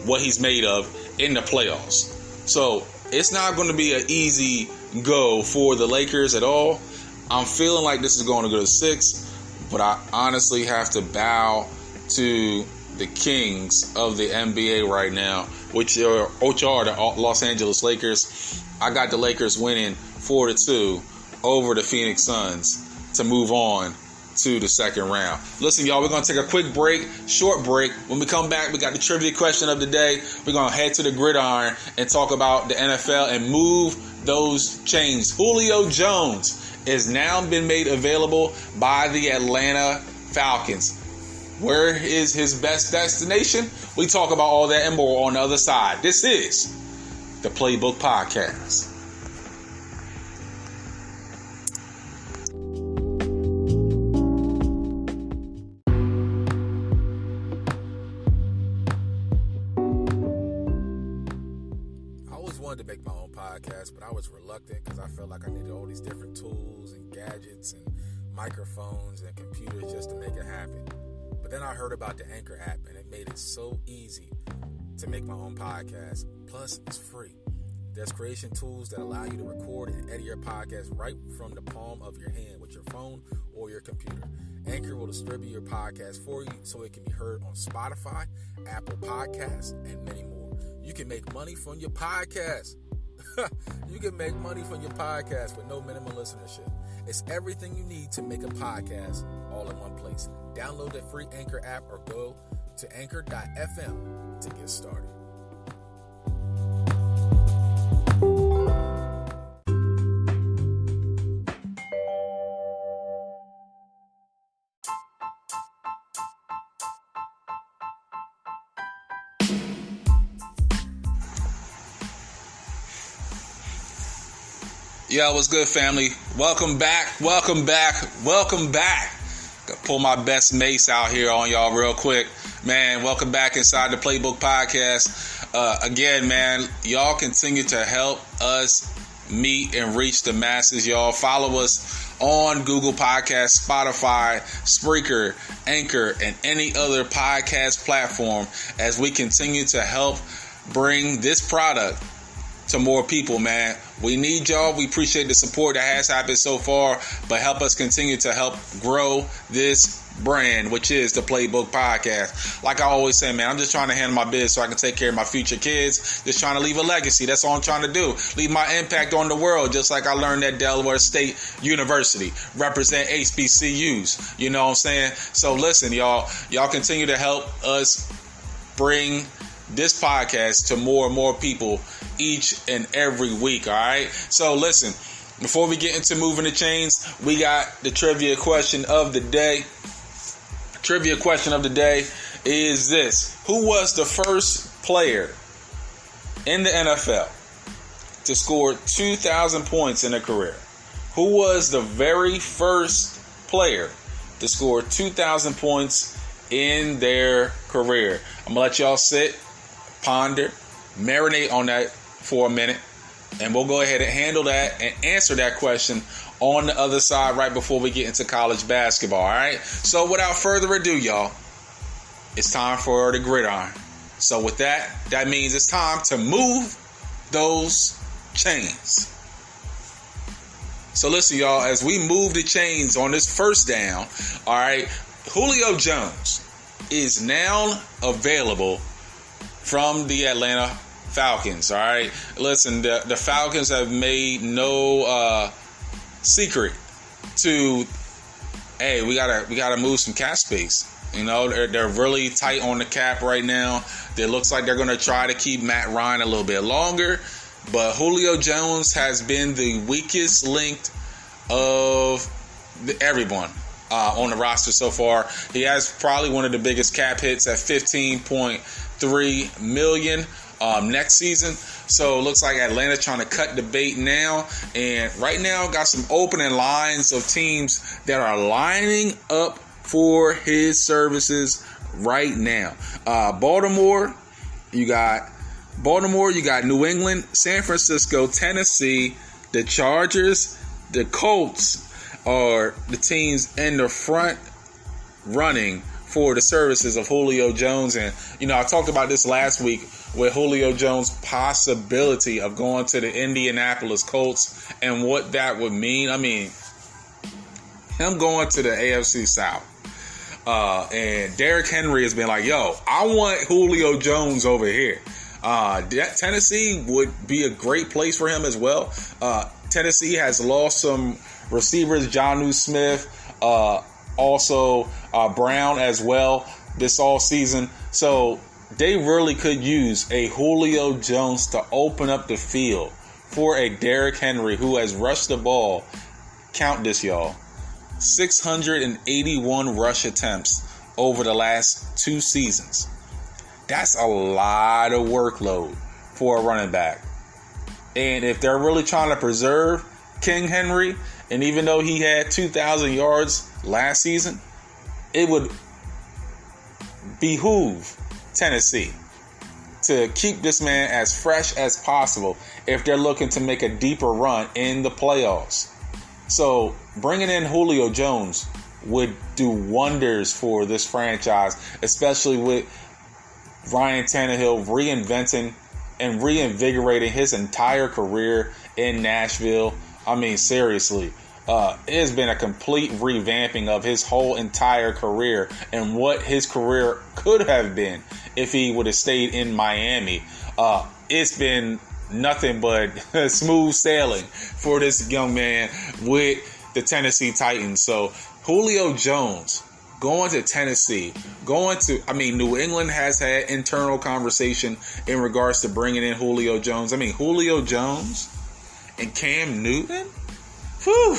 what he's made of in the playoffs. So it's not going to be an easy go for the Lakers at all. I'm feeling like this is going to go to 6, but I honestly have to bow to the kings of the NBA right now, which are the Los Angeles Lakers. I got the Lakers winning 4-2 over the Phoenix Suns to move on to the second round. Listen, y'all, we're going to take a quick break, short break. When we come back, we got the trivia question of the day. We're going to head to the gridiron and talk about the NFL and move those chains. Julio Jones has now been made available by the Atlanta Falcons. Where is his best destination? We talk about all that and more on the other side. This is the Playbook Podcast. I always wanted to make my own podcast, but I was reluctant because I felt like I needed all these different tools and gadgets and microphones and computers just to make it happen. But then I heard about the Anchor app, and it made it so easy to make my own podcast. Plus, it's free. There's creation tools that allow you to record and edit your podcast right from the palm of your hand with your phone or your computer. Anchor will distribute your podcast for you so it can be heard on Spotify, Apple Podcasts, and many more. You can make money from your podcast. You can make money from your podcast with no minimum listenership. It's everything you need to make a podcast all in one place. Download the free Anchor app or go to anchor.fm to get started. Yo, what's good, family? Welcome back. Gotta pull my best mace out here on y'all real quick. Man, welcome back inside the Playbook Podcast. Again, man, y'all continue to help us meet and reach the masses, y'all. Follow us on Google Podcasts, Spotify, Spreaker, Anchor, and any other podcast platform as we continue to help bring this product to more people, man. We need y'all. We appreciate the support that has happened so far, but help us continue to help grow this brand, which is the Playbook Podcast. Like I always say, man, I'm just trying to handle my biz so I can take care of my future kids. Just trying to leave a legacy. That's all I'm trying to do. Leave my impact on the world, just like I learned at Delaware State University. Represent HBCUs. You know what I'm saying? So listen, y'all continue to help us bring this podcast to more and more people each and every week. All right. So listen, before we get into moving the chains, we got the trivia question of the day. Trivia question of the day is this: who was the first player in the NFL to score 2,000 points in a career? Who was the very first player to score 2,000 points in their career? I'm gonna let y'all sit, ponder, marinate on that for a minute, and we'll go ahead and handle that and answer that question on the other side right before we get into college basketball. All right. So without further ado, y'all, it's time for the gridiron. So with that means it's time to move those chains. So listen, y'all, as we move the chains on this first down, all right, Julio Jones is now available from the Atlanta Falcons. All right, listen, the Falcons have made no secret to, hey, we gotta move some cap space. You know, they're really tight on the cap right now. It looks like they're gonna try to keep Matt Ryan a little bit longer, but Julio Jones has been the weakest link of everyone on the roster so far. He has probably one of the biggest cap hits at $15.3 million next season. So it looks like Atlanta trying to cut the bait now, and right now got some opening lines of teams that are lining up for his services right now. Baltimore, you got New England, San Francisco, Tennessee, the Chargers, the Colts are the teams in the front running for the services of Julio Jones. And, I talked about this last week with Julio Jones' possibility of going to the Indianapolis Colts and what that would mean. I mean, him going to the AFC South. And Derrick Henry has been like, yo, I want Julio Jones over here. Tennessee would be a great place for him as well. Tennessee has lost some receivers, Jonnu Smith, also Brown as well this all season. So they really could use a Julio Jones to open up the field for a Derrick Henry who has rushed the ball. Count this, y'all. 681 rush attempts over the last 2 seasons. That's a lot of workload for a running back. And if they're really trying to preserve King Henry, and even though he had 2,000 yards last season, it would behoove Tennessee to keep this man as fresh as possible if they're looking to make a deeper run in the playoffs. So bringing in Julio Jones would do wonders for this franchise, especially with Ryan Tannehill reinventing and reinvigorating his entire career in Nashville. I mean, seriously, it has been a complete revamping of his whole entire career and what his career could have been if he would have stayed in Miami. It's been nothing but smooth sailing for this young man with the Tennessee Titans. So Julio Jones going to Tennessee, New England has had internal conversation in regards to bringing in Julio Jones. I mean, Julio Jones and Cam Newton? Whew.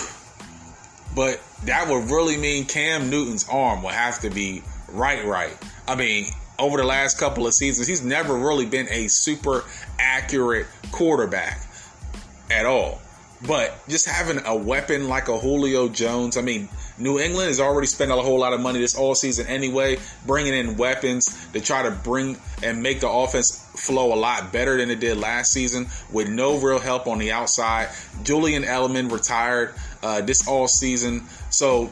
But that would really mean Cam Newton's arm will have to be right. I mean, over the last couple of seasons, he's never really been a super accurate quarterback at all. But just having a weapon like a Julio Jones, I mean, New England has already spent a whole lot of money this all season anyway, bringing in weapons to try to bring and make the offense flow a lot better than it did last season with no real help on the outside. Julian Edelman retired this all season. So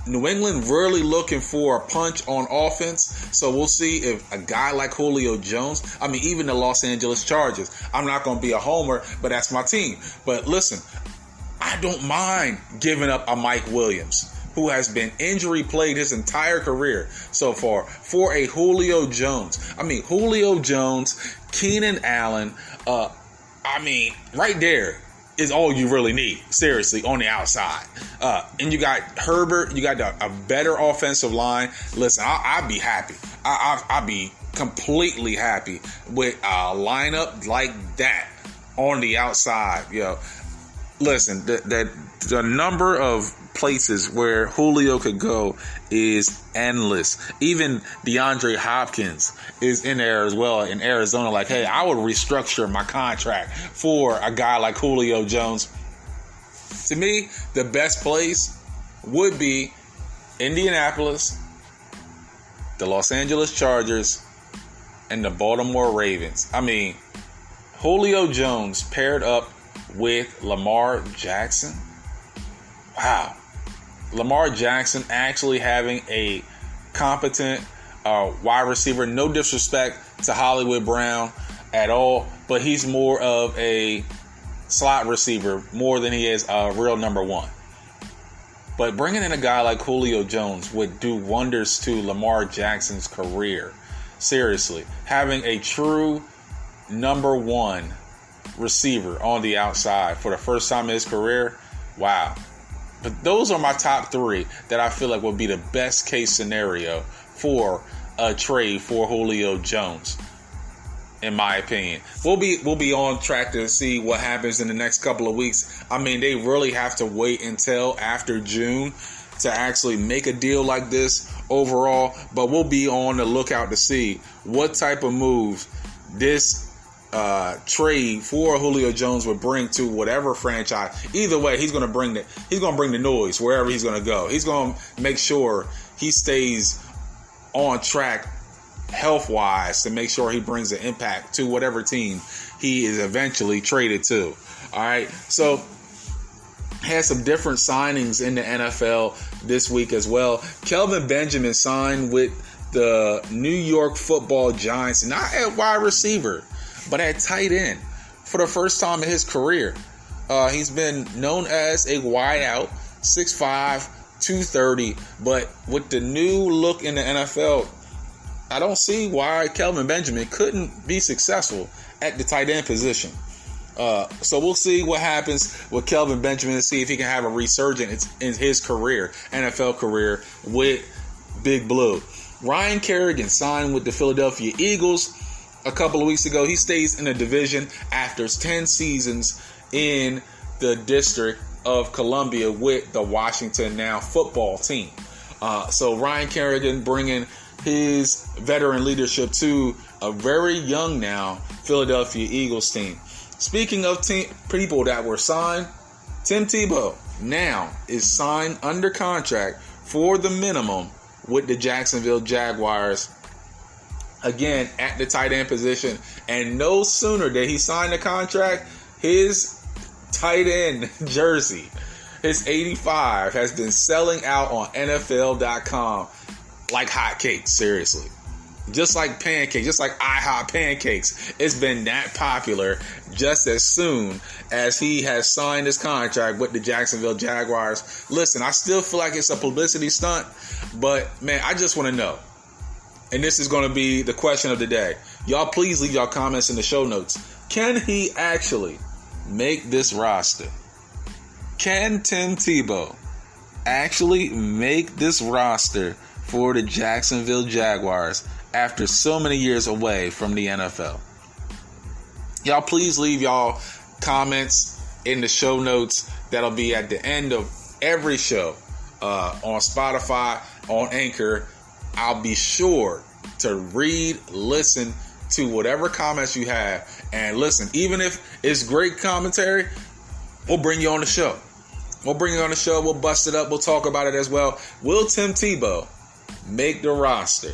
New England really looking for a punch on offense. So we'll see if a guy like Julio Jones, I mean, even the Los Angeles Chargers, I'm not going to be a homer, but that's my team. But listen, I don't mind giving up a Mike Williams, who has been injury plagued his entire career so far, for a Julio Jones. I mean, Julio Jones, Keenan Allen, right there is all you really need, seriously, on the outside. And you got Herbert, you got a better offensive line. Listen, I'd be happy. I'd be completely happy with a lineup like that on the outside. Listen, the number of places where Julio could go is endless. Even DeAndre Hopkins is in there as well in Arizona. Like, hey, I would restructure my contract for a guy like Julio Jones. To me, the best place would be Indianapolis, the Los Angeles Chargers, and the Baltimore Ravens. I mean, Julio Jones paired up with Lamar Jackson. Wow. Lamar Jackson actually having a competent wide receiver. No disrespect to Hollywood Brown at all, but he's more of a slot receiver more than he is a real number one. But bringing in a guy like Julio Jones would do wonders to Lamar Jackson's career. Seriously, having a true number one receiver on the outside for the first time in his career, wow. But those are my top 3 that I feel like would be the best case scenario for a trade for Julio Jones, in my opinion. We'll be on track to see what happens in the next couple of weeks. I mean, they really have to wait until after June to actually make a deal like this overall. But we'll be on the lookout to see what type of moves this trade for Julio Jones would bring to whatever franchise. Either way, he's going to bring the noise wherever he's going to go. He's going to make sure he stays on track health-wise to make sure he brings an impact to whatever team he is eventually traded to. All right. So had some different signings in the NFL this week as well. Kelvin Benjamin signed with the New York Football Giants, not at wide receiver, but at tight end for the first time in his career. He's been known as a wideout, 6'5", 230, but with the new look in the NFL, I don't see why Kelvin Benjamin couldn't be successful at the tight end position. So we'll see what happens with Kelvin Benjamin and see if he can have a resurgence in his career, NFL career, with Big Blue. Ryan Kerrigan signed with the Philadelphia Eagles a couple of weeks ago. He stays in the division after 10 seasons in the District of Columbia with the Washington Now football team. So Ryan Kerrigan bringing his veteran leadership to a very young now Philadelphia Eagles team. Speaking of people that were signed, Tim Tebow now is signed under contract for the minimum with the Jacksonville Jaguars, again at the tight end position. And no sooner did he sign the contract, his tight end jersey, his 85, has been selling out on NFL.com like hotcakes, seriously. Just like pancakes, just like IHOP pancakes. It's been that popular just as soon as he has signed his contract with the Jacksonville Jaguars. Listen, I still feel like it's a publicity stunt, but man, I just want to know. And this is going to be the question of the day. Y'all please leave y'all comments in the show notes. Can he actually make this roster? Can Tim Tebow actually make this roster for the Jacksonville Jaguars after so many years away from the NFL? Y'all please leave y'all comments in the show notes. That'll be at the end of every show on Spotify, on Anchor. I'll be sure to read, listen to whatever comments you have. And listen, even if it's great commentary, we'll bring you on the show. We'll bring you on the show. We'll bust it up. We'll talk about it as well. Will Tim Tebow make the roster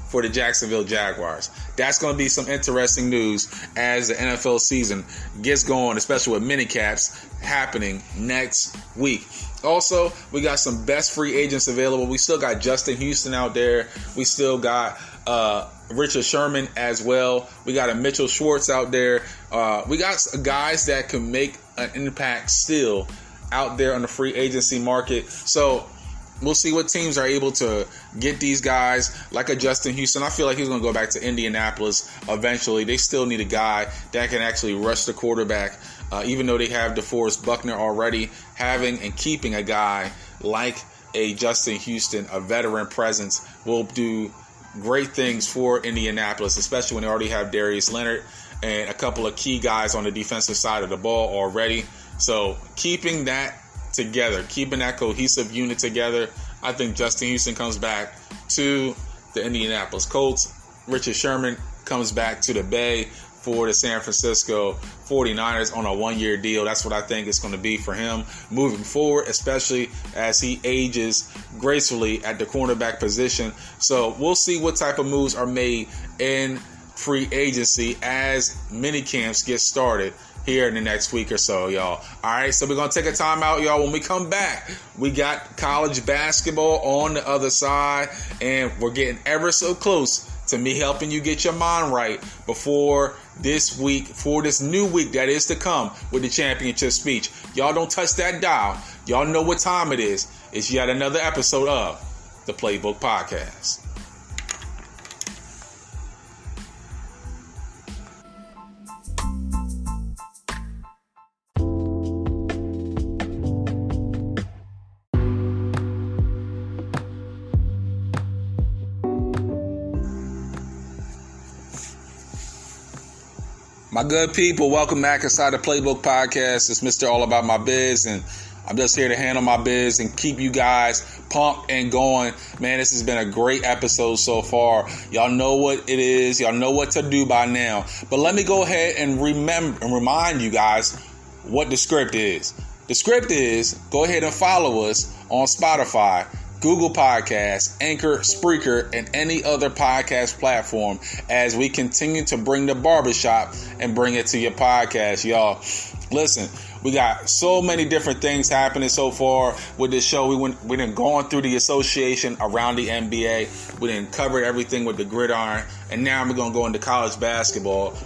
for the Jacksonville Jaguars? That's going to be some interesting news as the NFL season gets going, especially with minicaps happening next week. Also, we got some best free agents available. We still got Justin Houston out there. We still got Richard Sherman as well. We got a Mitchell Schwartz out there. We got guys that can make an impact still out there on the free agency market. So we'll see what teams are able to get these guys, like a Justin Houston. I feel like he's going to go back to Indianapolis eventually. They still need a guy that can actually rush the quarterback, even though they have DeForest Buckner already. Having and keeping a guy like a Justin Houston, a veteran presence, will do great things for Indianapolis, especially when they already have Darius Leonard and a couple of key guys on the defensive side of the ball already. So keeping that together, keeping that cohesive unit together, I think Justin Houston comes back to the Indianapolis Colts. Richard Sherman comes back to the Bay for the San Francisco 49ers on a one-year deal. That's what I think it's going to be for him moving forward, especially as he ages gracefully at the cornerback position. So we'll see what type of moves are made in free agency as mini camps get started here in the next week or so, y'all. All right, so we're going to take a time out, y'all. When we come back, we got college basketball on the other side, and we're getting ever so close to me helping you get your mind right before this week, for this new week that is to come with the championship speech. Y'all don't touch that dial. Y'all know what time it is. It's yet another episode of the Playbook Podcast. My good people, welcome back inside the Playbook Podcast. It's Mr. All About My Biz, and I'm just here to handle my biz and keep you guys pumped and going. Man, this has been a great episode so far. Y'all know what it is. Y'all know what to do by now. But let me go ahead and remind you guys what the script is. The script is, go ahead and follow us on Spotify, Google Podcasts, Anchor, Spreaker, and any other podcast platform as we continue to bring the barbershop and bring it to your podcast, y'all. Listen, We got so many different things happening so far with this show. We done gone through the association around the NBA. We done covered everything with the gridiron. And now we're going to go into college basketball.